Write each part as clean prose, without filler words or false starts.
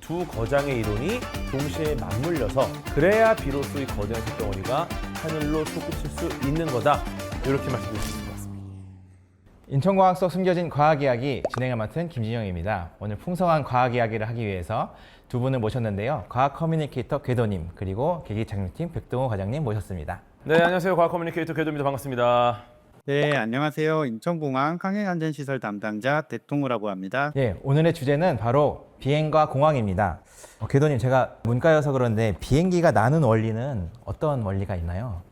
두 거장의 이론이 동시에 맞물려서 그래야 비로소 이 거대한 쇳덩어리가 하늘로 솟구칠 수 있는 거다. 이렇게 말씀드릴 수 있을 것 같습니다. 인천과학 속 숨겨진 과학 이야기 진행을 맡은 김진영입니다. 오늘 풍성한 과학 이야기를 하기 위해서 두 분을 모셨는데요. 과학 커뮤니케이터 궤도님 그리고 계기착륙팀 백동호 과장님 모셨습니다. 네, 안녕하세요. 과학 커뮤니케이터 궤도입니다. 반갑습니다. 네, 안녕하세요. 인천공항 항행안전시설 담당자 대통우라고 합니다. 예, 오늘의 주제는 바로 비행과 공항입니다. 궤도님, 제가 문과여서 그런데 비행기가 나는 원리는 어떤 원리가 있나요?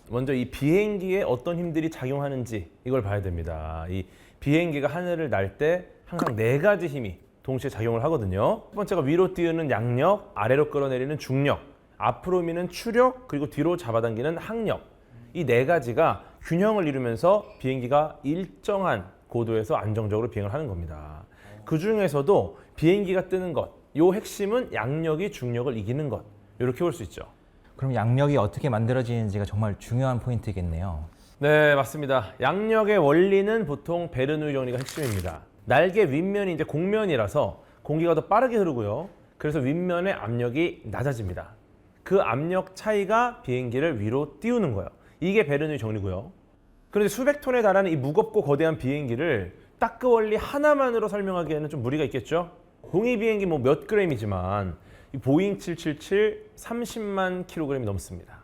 먼저 이 비행기에 어떤 힘들이 작용하는지 이걸 봐야 됩니다. 이 비행기가 하늘을 날 때 항상 네 가지 힘이 동시에 작용을 하거든요. 첫 번째가 위로 띄우는 양력, 아래로 끌어내리는 중력, 앞으로 미는 추력, 그리고 뒤로 잡아당기는 항력. 이 네 가지가 균형을 이루면서 비행기가 일정한 고도에서 안정적으로 비행을 하는 겁니다. 그 중에서도 비행기가 뜨는 것, 요 핵심은 양력이 중력을 이기는 것. 이렇게 볼 수 있죠. 그럼 양력이 어떻게 만들어지는지가 정말 중요한 포인트겠네요. 네, 맞습니다. 양력의 원리는 보통 베르누이 정리가 핵심입니다. 날개 윗면이 이제 공면이라서 공기가 더 빠르게 흐르고요. 그래서 윗면의 압력이 낮아집니다. 그 압력 차이가 비행기를 위로 띄우는 거예요. 이게 베르누이 정리고요. 그런데 수백 톤에 달하는 이 무겁고 거대한 비행기를 딱 그 원리 하나만으로 설명하기에는 좀 무리가 있겠죠? 공이 비행기 뭐 몇 그램이지만 이 보잉 777 30만 킬로그램이 넘습니다.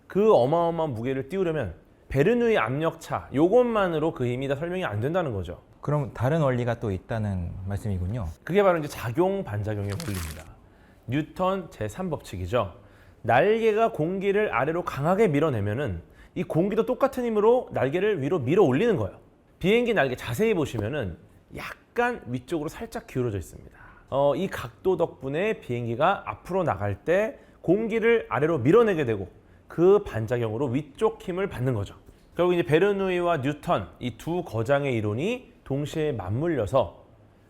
그 어마어마한 무게를 띄우려면 베르누이 압력차 요것만으로 그 힘이 다 설명이 안 된다는 거죠. 그럼 다른 원리가 또 있다는 말씀이군요. 그게 바로 이제 작용 반작용의 원리입니다. 뉴턴 제3법칙이죠. 날개가 공기를 아래로 강하게 밀어내면은 이 공기도 똑같은 힘으로 날개를 위로 밀어 올리는 거예요. 비행기 날개 자세히 보시면은 약간 위쪽으로 살짝 기울어져 있습니다. 이 각도 덕분에 비행기가 앞으로 나갈 때 공기를 아래로 밀어내게 되고 그 반작용으로 위쪽 힘을 받는 거죠. 결국 이제 베르누이와 뉴턴 이 두 거장의 이론이 동시에 맞물려서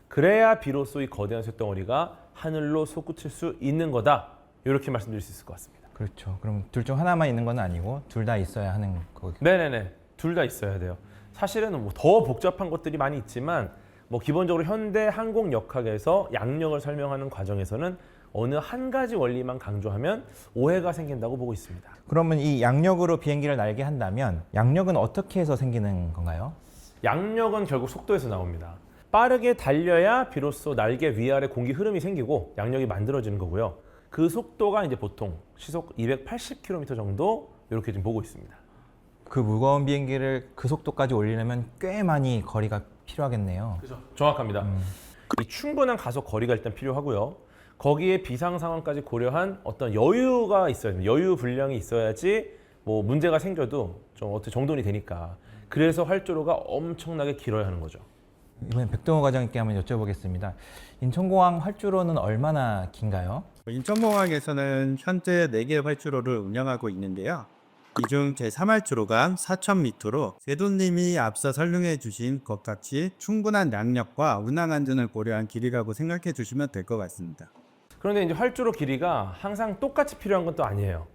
그래야 비로소 이 거대한 쇳덩어리가 하늘로 솟구칠 수 있는 거다. 이렇게 말씀드릴 수 있을 것 같습니다. 그렇죠. 그럼 둘 중 하나만 있는 건 아니고 둘 다 있어야 하는 거. 네네네. 둘 다 있어야 돼요. 사실은 뭐 더 복잡한 것들이 많이 있지만 뭐 기본적으로 현대 항공역학에서 양력을 설명하는 과정에서는 어느 한 가지 원리만 강조하면 오해가 생긴다고 보고 있습니다. 그러면 이 양력으로 비행기를 날게 한다면 양력은 어떻게 해서 생기는 건가요? 양력은 결국 속도에서 나옵니다. 빠르게 달려야 비로소 날개 위아래 공기 흐름이 생기고 양력이 만들어지는 거고요. 그 속도가 이제 보통 시속 280km 정도 이렇게 지금 보고 있습니다. 그 무거운 비행기를 그 속도까지 올리려면 꽤 많이 거리가 필요하겠네요. 그렇죠. 정확합니다. 이 충분한 가속 거리가 일단 필요하고요. 거기에 비상 상황까지 고려한 어떤 여유가 있어야 됩니다. 여유 분량이 있어야지 뭐 문제가 생겨도 좀 어떻게 정돈이 되니까. 그래서 활주로가 엄청나게 길어야 하는 거죠. 이번엔 백동호 과장님께 한번 여쭤보겠습니다. 인천공항 활주로는 얼마나 긴가요? 인천공항에서는 현재 4개의 활주로를 운영하고 있는데요. 이 중 제3활주로가 4,000m로 궤도님이 앞서 설명해 주신 것 같이 충분한 양력과 운항 안전을 고려한 길이라고 생각해 주시면 될 것 같습니다. 그런데 이제 활주로 길이가 항상 똑같이 필요한 건 또 아니에요.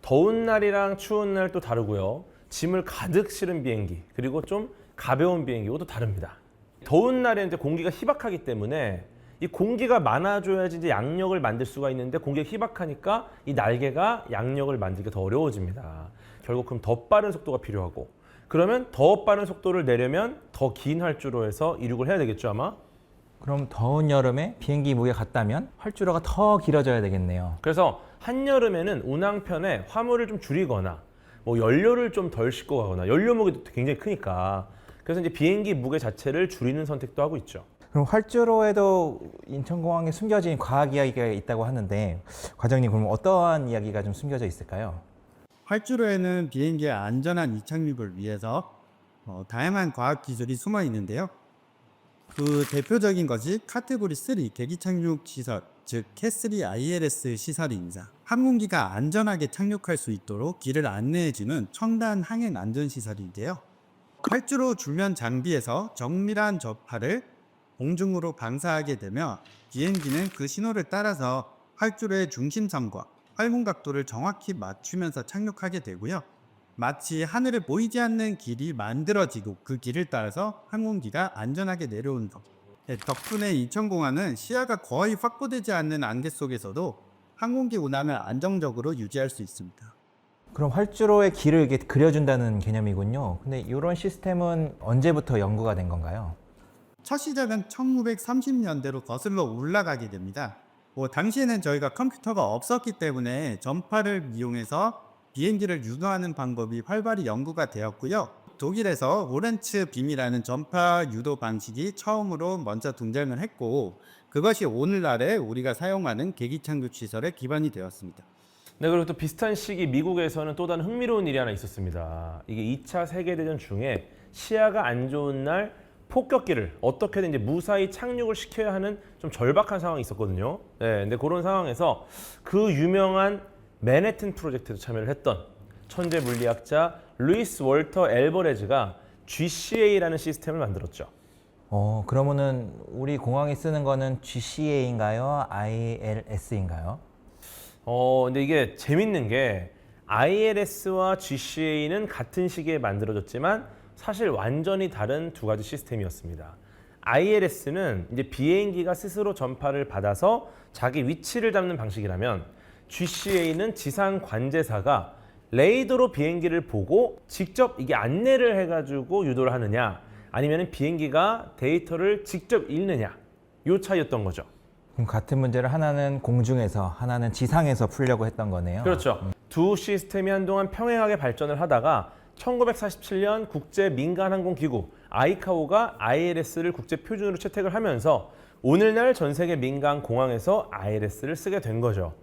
더운 날이랑 추운 날 또 다르고요. 짐을 가득 실은 비행기, 그리고 좀 가벼운 비행기, 이것도 다릅니다. 더운 날에 이제 공기가 희박하기 때문에 이 공기가 많아져야지 이제 양력을 만들 수가 있는데 공기가 희박하니까 이 날개가 양력을 만들기가 더 어려워집니다. 결국 그럼 더 빠른 속도가 필요하고 그러면 더 빠른 속도를 내려면 더 긴 활주로에서 이륙을 해야 되겠죠 아마? 그럼 더운 여름에 비행기 무게 같다면 활주로가 더 길어져야 되겠네요. 그래서 한여름에는 운항편에 화물을 좀 줄이거나 뭐 연료를 좀 덜 싣고 가거나 연료 무게도 굉장히 크니까 그래서 이제 비행기 무게 자체를 줄이는 선택도 하고 있죠. 그럼 활주로에도 인천공항에 숨겨진 과학 이야기가 있다고 하는데 과장님 그럼 어떠한 이야기가 좀 숨겨져 있을까요? 활주로에는 비행기의 안전한 이착륙을 위해서 다양한 과학 기술이 숨어 있는데요. 그 대표적인 것이 카테고리 3 계기 착륙 시설, 즉 K3ILS 시설입니다. 항공기가 안전하게 착륙할 수 있도록 길을 안내해주는 첨단 항행 안전 시설인데요. 활주로 주변 장비에서 정밀한 저파를 공중으로 방사하게 되며 비행기는 그 신호를 따라서 활주로의 중심선과 활공 각도를 정확히 맞추면서 착륙하게 되고요. 마치 하늘에 보이지 않는 길이 만들어지고 그 길을 따라서 항공기가 안전하게 내려오는 것. 네, 덕분에 인천공항은 시야가 거의 확보되지 않는 안개 속에서도 항공기 운항을 안정적으로 유지할 수 있습니다. 그럼 활주로의 길을 이렇게 그려준다는 개념이군요. 근데 이런 시스템은 언제부터 연구가 된 건가요? 첫 시작은 1930년대로 거슬러 올라가게 됩니다. 당시에는 저희가 컴퓨터가 없었기 때문에 전파를 이용해서 비행기를 유도하는 방법이 활발히 연구가 되었고요. 독일에서 오렌츠 빔이라는 전파 유도 방식이 처음으로 먼저 등장을 했고, 그것이 오늘날에 우리가 사용하는 계기 착륙 시설의 기반이 되었습니다. 네, 그리고 또 비슷한 시기 미국에서는 또 다른 흥미로운 일이 하나 있었습니다. 이게 2차 세계대전 중에 시야가 안 좋은 날 폭격기를 어떻게든 이제 무사히 착륙을 시켜야 하는 좀 절박한 상황이 있었거든요. 네, 근데 그런 상황에서 그 유명한 맨해튼 프로젝트에 참여를 했던 천재 물리학자 루이스 월터 엘버레즈가 GCA라는 시스템을 만들었죠. 그러면은 우리 공항이 쓰는 거는 GCA인가요? ILS인가요? 근데 이게 재밌는 게 ILS와 GCA는 같은 시기에 만들어졌지만 사실 완전히 다른 두 가지 시스템이었습니다. ILS는 이제 비행기가 스스로 전파를 받아서 자기 위치를 잡는 방식이라면 GCA는 지상 관제사가 레이더로 비행기를 보고 직접 이게 안내를 해가지고 유도를 하느냐 아니면 비행기가 데이터를 직접 읽느냐 요 차이였던 거죠. 그럼 같은 문제를 하나는 공중에서 하나는 지상에서 풀려고 했던 거네요. 그렇죠. 두 시스템이 한동안 평행하게 발전을 하다가 1947년 국제민간항공기구 아이카오가 ILS를 국제 표준으로 채택을 하면서 오늘날 전 세계 민간 공항에서 ILS를 쓰게 된 거죠.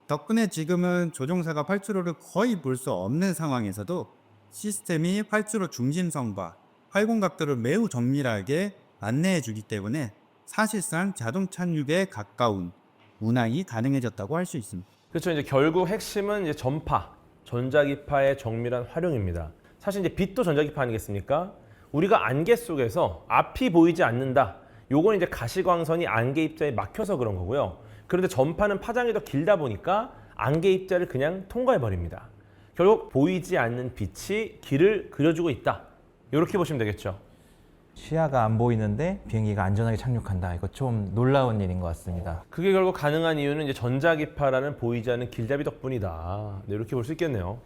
덕분에 지금은 조종사가 활주로를 거의 볼 수 없는 상황에서도 시스템이 활주로 중심선과 활공각도를 매우 정밀하게 안내해 주기 때문에 사실상 자동 착륙에 가까운 운항이 가능해졌다고 할 수 있습니다. 그렇죠. 이제 결국 핵심은 이제 전파, 전자기파의 정밀한 활용입니다. 사실 이제 빛도 전자기파 아니겠습니까? 우리가 안개 속에서 앞이 보이지 않는다. 요건 이제 가시광선이 안개 입자에 막혀서 그런 거고요. 그런데 전파는 파장이 더 길다 보니까 안개 입자를 그냥 통과해 버립니다. 결국 보이지 않는 빛이 길을 그려주고 있다. 이렇게 보시면 되겠죠. 시야가 안 보이는데 비행기가 안전하게 착륙한다. 이거 좀 놀라운 일인 것 같습니다. 그게 결국 가능한 이유는 이제 전자기파라는 보이지 않는 길잡이 덕분이다. 네, 이렇게 볼 수 있겠네요.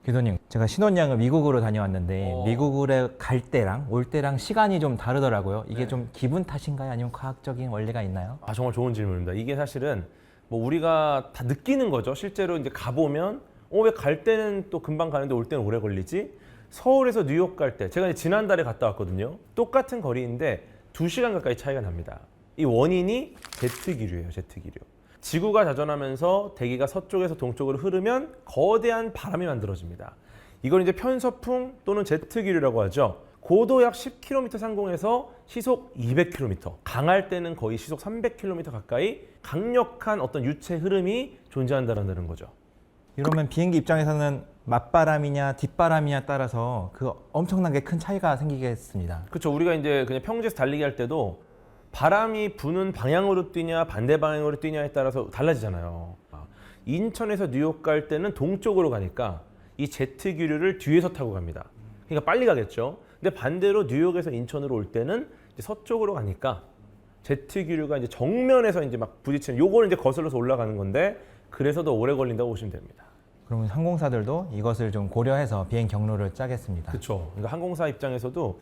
궤도님, 제가 신혼여행을 미국으로 다녀왔는데 미국에 갈 때랑 올 때랑 시간이 좀 다르더라고요. 이게 좀 기분 탓인가요? 아니면 과학적인 원리가 있나요? 정말 좋은 질문입니다. 이게 사실은 뭐 우리가 다 느끼는 거죠. 실제로 이제 가보면 왜 갈 때는 또 금방 가는데 올 때는 오래 걸리지? 서울에서 뉴욕 갈 때 제가 이제 지난달에 갔다 왔거든요. 똑같은 거리인데 2시간 가까이 차이가 납니다. 이 원인이 제트기류예요. 제트기류. 지구가 자전하면서 대기가 서쪽에서 동쪽으로 흐르면 거대한 바람이 만들어집니다. 이걸 이제 편서풍 또는 제트기류라고 하죠. 고도 약 10km 상공에서 시속 200km, 강할 때는 거의 시속 300km 가까이 강력한 어떤 유체 흐름이 존재한다는 거죠. 이러면 비행기 입장에서는 맞바람이냐 뒷바람이냐 따라서 그 엄청나게 큰 차이가 생기겠습니다. 그렇죠. 우리가 이제 그냥 평지에서 달리기 할 때도 바람이 부는 방향으로 뛰냐 반대 방향으로 뛰냐에 따라서 달라지잖아요. 인천에서 뉴욕 갈 때는 동쪽으로 가니까 이 제트 기류를 뒤에서 타고 갑니다. 그러니까 빨리 가겠죠. 근데 반대로 뉴욕에서 인천으로 올 때는 이제 서쪽으로 가니까 제트 기류가 이제 정면에서 이제 막 부딪히는 요거는 이제 거슬러서 올라가는 건데 그래서 더 오래 걸린다고 보시면 됩니다. 그러면 항공사들도 이것을 좀 고려해서 비행 경로를 짜겠습니다. 그렇죠. 그러니까 항공사 입장에서도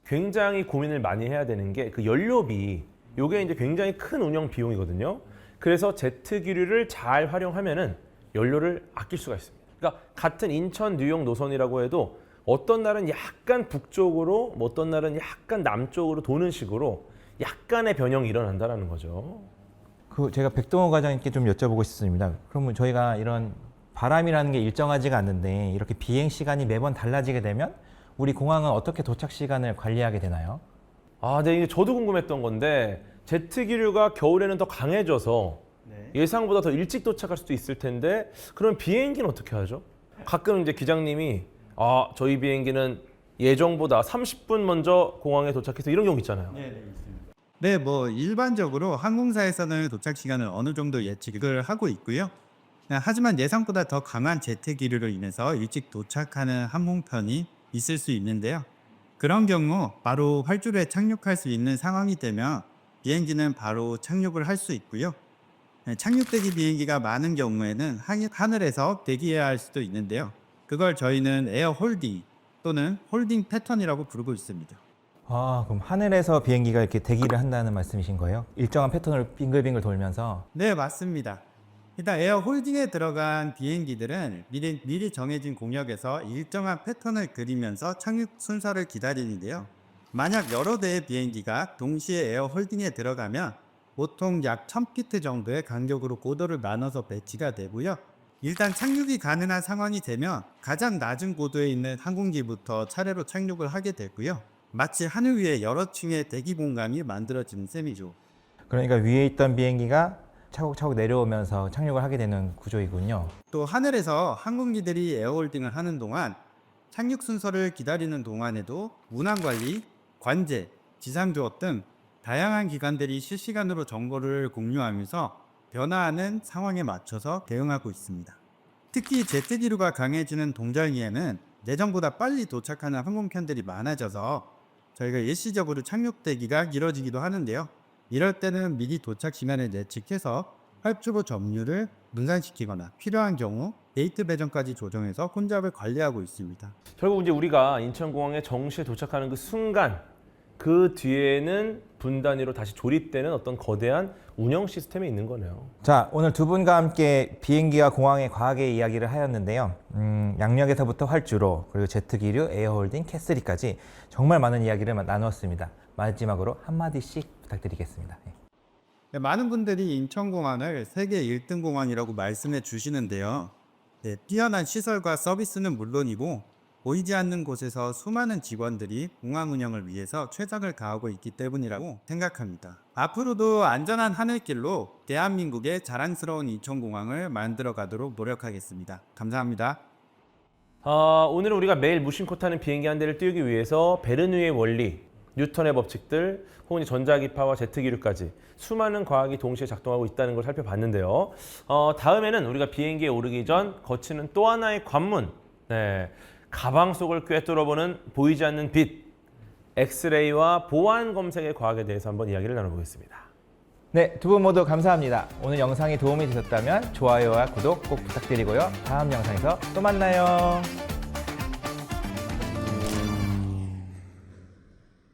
굉장히 고민을 많이 해야 되는 게 그 연료비, 요게 이제 굉장히 큰 운영 비용이거든요. 그래서 제트 기류를 잘 활용하면은 연료를 아낄 수가 있습니다. 그러니까 같은 인천 뉴욕 노선이라고 해도 어떤 날은 약간 북쪽으로, 뭐 어떤 날은 약간 남쪽으로 도는 식으로 약간의 변형이 일어난다는 거죠. 제가 백동호 과장님께 좀 여쭤보고 싶습니다. 그러면 저희가 이런 바람이라는 게 일정하지가 않는데 이렇게 비행 시간이 매번 달라지게 되면 우리 공항은 어떻게 도착 시간을 관리하게 되나요? 네, 이게 저도 궁금했던 건데 제트 기류가 겨울에는 더 강해져서 예상보다 더 일찍 도착할 수도 있을 텐데 그럼 비행기는 어떻게 하죠? 가끔 이제 기장님이 저희 비행기는 예정보다 30분 먼저 공항에 도착해서 이런 경우 있잖아요. 네, 일반적으로 항공사에서는 도착 시간을 어느 정도 예측을 하고 있고요. 하지만 예상보다 더 강한 제트 기류로 인해서 일찍 도착하는 항공편이 있을 수 있는데요. 그런 경우 바로 활주로에 착륙할 수 있는 상황이 되면 비행기는 바로 착륙을 할 수 있고요. 착륙대기 비행기가 많은 경우에는 하늘에서 대기해야 할 수도 있는데요. 그걸 저희는 에어 홀딩 또는 홀딩 패턴이라고 부르고 있습니다. 아, 그럼 하늘에서 비행기가 이렇게 대기를 한다는 말씀이신 거예요? 일정한 패턴을 빙글빙글 돌면서. 네, 맞습니다. 일단 에어 홀딩에 들어간 비행기들은 미리 정해진 공역에서 일정한 패턴을 그리면서 착륙 순서를 기다리는데요. 만약 여러 대의 비행기가 동시에 에어 홀딩에 들어가면 보통 약 1000피트 정도의 간격으로 고도를 나눠서 배치가 되고요. 일단 착륙이 가능한 상황이 되면 가장 낮은 고도에 있는 항공기부터 차례로 착륙을 하게 되고요. 마치 하늘 위에 여러 층의 대기 공간이 만들어지는 셈이죠. 그러니까 위에 있던 비행기가 차곡차곡 내려오면서 착륙을 하게 되는 구조이군요. 또 하늘에서 항공기들이 에어홀딩을 하는 동안 착륙 순서를 기다리는 동안에도 운항관리, 관제, 지상조업 등 다양한 기관들이 실시간으로 정보를 공유하면서 변화하는 상황에 맞춰서 대응하고 있습니다. 특히 제트기류가 강해지는 동절기에는 예정보다 빨리 도착하는 항공편들이 많아져서 저희가 일시적으로 착륙 대기가 길어지기도 하는데요. 이럴 때는 미리 도착 시간을 예측해서 활주로 점유를 분산시키거나 필요한 경우 게이트 배정까지 조정해서 혼잡을 관리하고 있습니다. 결국 이제 우리가 인천공항에 정시에 도착하는 그 순간 그 뒤에는 분단위로 다시 조립되는 어떤 거대한 운영 시스템이 있는 거네요. 자, 오늘 두 분과 함께 비행기와 공항의 과학의 이야기를 하였는데요. 양력에서부터 활주로, 그리고 제트기류, 에어홀딩, 캐슬리까지 정말 많은 이야기를 나누었습니다. 마지막으로 한마디씩 부탁드리겠습니다. 네, 많은 분들이 인천공항을 세계 1등 공항이라고 말씀해 주시는데요. 네, 뛰어난 시설과 서비스는 물론이고 보이지 않는 곳에서 수많은 직원들이 공항 운영을 위해서 최선을 다하고 있기 때문이라고 생각합니다. 앞으로도 안전한 하늘길로 대한민국의 자랑스러운 인천공항을 만들어 가도록 노력하겠습니다. 감사합니다. 오늘은 우리가 매일 무심코 타는 비행기 한 대를 띄우기 위해서 베르누이의 원리, 뉴턴의 법칙들, 혹은 전자기파와 제트기류까지 수많은 과학이 동시에 작동하고 있다는 걸 살펴봤는데요. 다음에는 우리가 비행기에 오르기 전 거치는 또 하나의 관문, 가방 속을 꿰뚫어보는 보이지 않는 빛, 엑스레이와 보안 검색의 과학에 대해서 한번 이야기를 나눠보겠습니다. 네, 두 분 모두 감사합니다. 오늘 영상이 도움이 되셨다면 좋아요와 구독 꼭 부탁드리고요. 다음 영상에서 또 만나요.